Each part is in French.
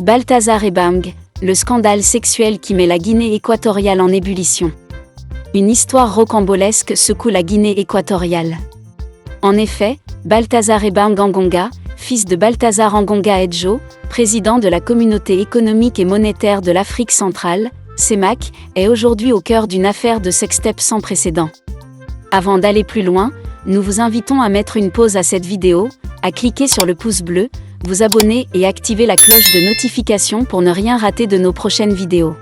Balthazar Ebang, le scandale sexuel qui met la Guinée équatoriale en ébullition. Une histoire rocambolesque secoue la Guinée équatoriale. En effet, Balthazar Ebang Engonga, fils de Balthazar Engonga Edjo, président de la Communauté économique et monétaire de l'Afrique centrale, CEMAC, est aujourd'hui au cœur d'une affaire de sextape sans précédent. Avant d'aller plus loin, nous vous invitons à mettre une pause à cette vidéo, à cliquer sur le pouce bleu, vous abonner et activer la cloche de notification pour ne rien rater de nos prochaines vidéos.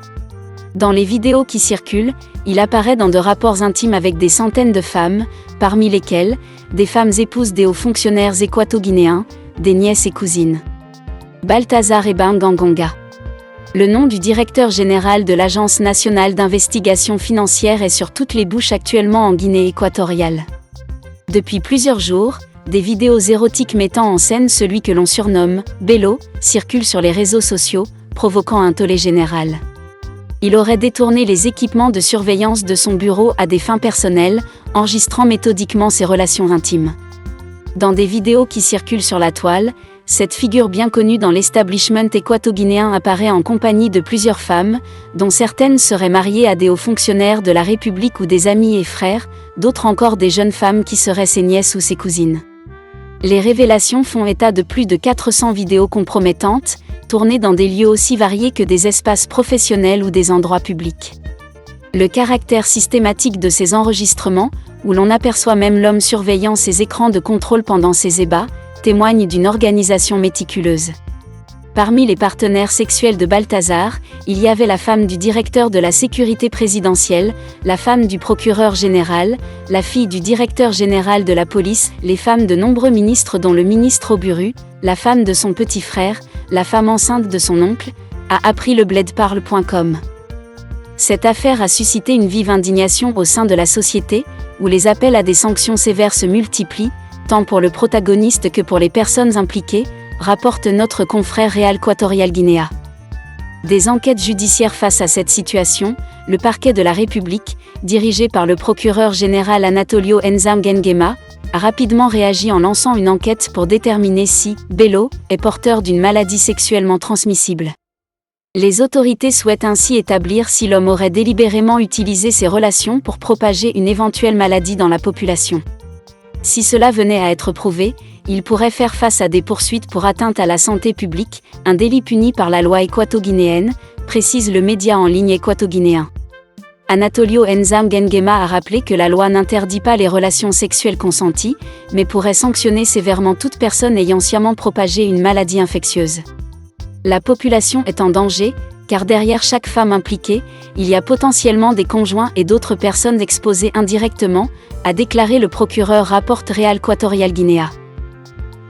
Dans les vidéos qui circulent, il apparaît dans de rapports intimes avec des centaines de femmes, parmi lesquelles, des femmes épouses des hauts fonctionnaires équato-guinéens, des nièces et cousines. Balthazar Ebang Engonga. Le nom du directeur général de l'Agence nationale d'investigation financière est sur toutes les bouches actuellement en Guinée équatoriale. Depuis plusieurs jours, des vidéos érotiques mettant en scène celui que l'on surnomme « Bello » circulent sur les réseaux sociaux, provoquant un tollé général. Il aurait détourné les équipements de surveillance de son bureau à des fins personnelles, enregistrant méthodiquement ses relations intimes. Dans des vidéos qui circulent sur la toile, cette figure bien connue dans l'establishment équato-guinéen apparaît en compagnie de plusieurs femmes, dont certaines seraient mariées à des hauts fonctionnaires de la République ou des amis et frères, d'autres encore des jeunes femmes qui seraient ses nièces ou ses cousines. Les révélations font état de plus de 400 vidéos compromettantes, tournées dans des lieux aussi variés que des espaces professionnels ou des endroits publics. Le caractère systématique de ces enregistrements, où l'on aperçoit même l'homme surveillant ses écrans de contrôle pendant ses ébats, témoigne d'une organisation méticuleuse. Parmi les partenaires sexuels de Balthazar, il y avait la femme du directeur de la sécurité présidentielle, la femme du procureur général, la fille du directeur général de la police, les femmes de nombreux ministres dont le ministre Oburu, la femme de son petit frère, la femme enceinte de son oncle, a appris leblaidparle.com. Cette affaire a suscité une vive indignation au sein de la société, où les appels à des sanctions sévères se multiplient, tant pour le protagoniste que pour les personnes impliquées, rapporte notre confrère Real Équatorial Guinea. Des enquêtes judiciaires face à cette situation, le parquet de la République, dirigé par le procureur général Anatolio Enzam Nguema, a rapidement réagi en lançant une enquête pour déterminer si Bello est porteur d'une maladie sexuellement transmissible. Les autorités souhaitent ainsi établir si l'homme aurait délibérément utilisé ses relations pour propager une éventuelle maladie dans la population. Si cela venait à être prouvé, il pourrait faire face à des poursuites pour atteinte à la santé publique, un délit puni par la loi équato-guinéenne, précise le média en ligne équato-guinéen. Anatolio Enzam Nguema a rappelé que la loi n'interdit pas les relations sexuelles consenties, mais pourrait sanctionner sévèrement toute personne ayant sciemment propagé une maladie infectieuse. La population est en danger, car derrière chaque femme impliquée, il y a potentiellement des conjoints et d'autres personnes exposées indirectement, a déclaré le procureur rapporte Real Équatorial Guinea.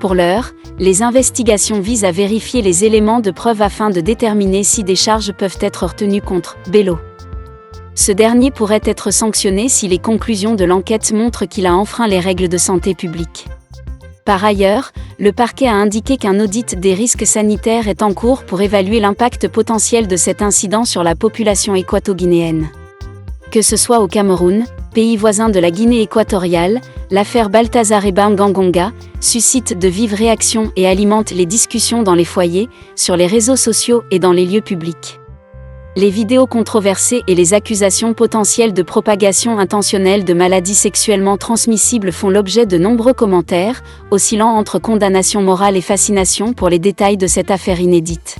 Pour l'heure, les investigations visent à vérifier les éléments de preuve afin de déterminer si des charges peuvent être retenues contre Bello. Ce dernier pourrait être sanctionné si les conclusions de l'enquête montrent qu'il a enfreint les règles de santé publique. Par ailleurs, le parquet a indiqué qu'un audit des risques sanitaires est en cours pour évaluer l'impact potentiel de cet incident sur la population équato-guinéenne. Que ce soit au Cameroun, pays voisin de la Guinée équatoriale, l'affaire Balthazar Ebang Engonga suscite de vives réactions et alimente les discussions dans les foyers, sur les réseaux sociaux et dans les lieux publics. Les vidéos controversées et les accusations potentielles de propagation intentionnelle de maladies sexuellement transmissibles font l'objet de nombreux commentaires, oscillant entre condamnation morale et fascination pour les détails de cette affaire inédite.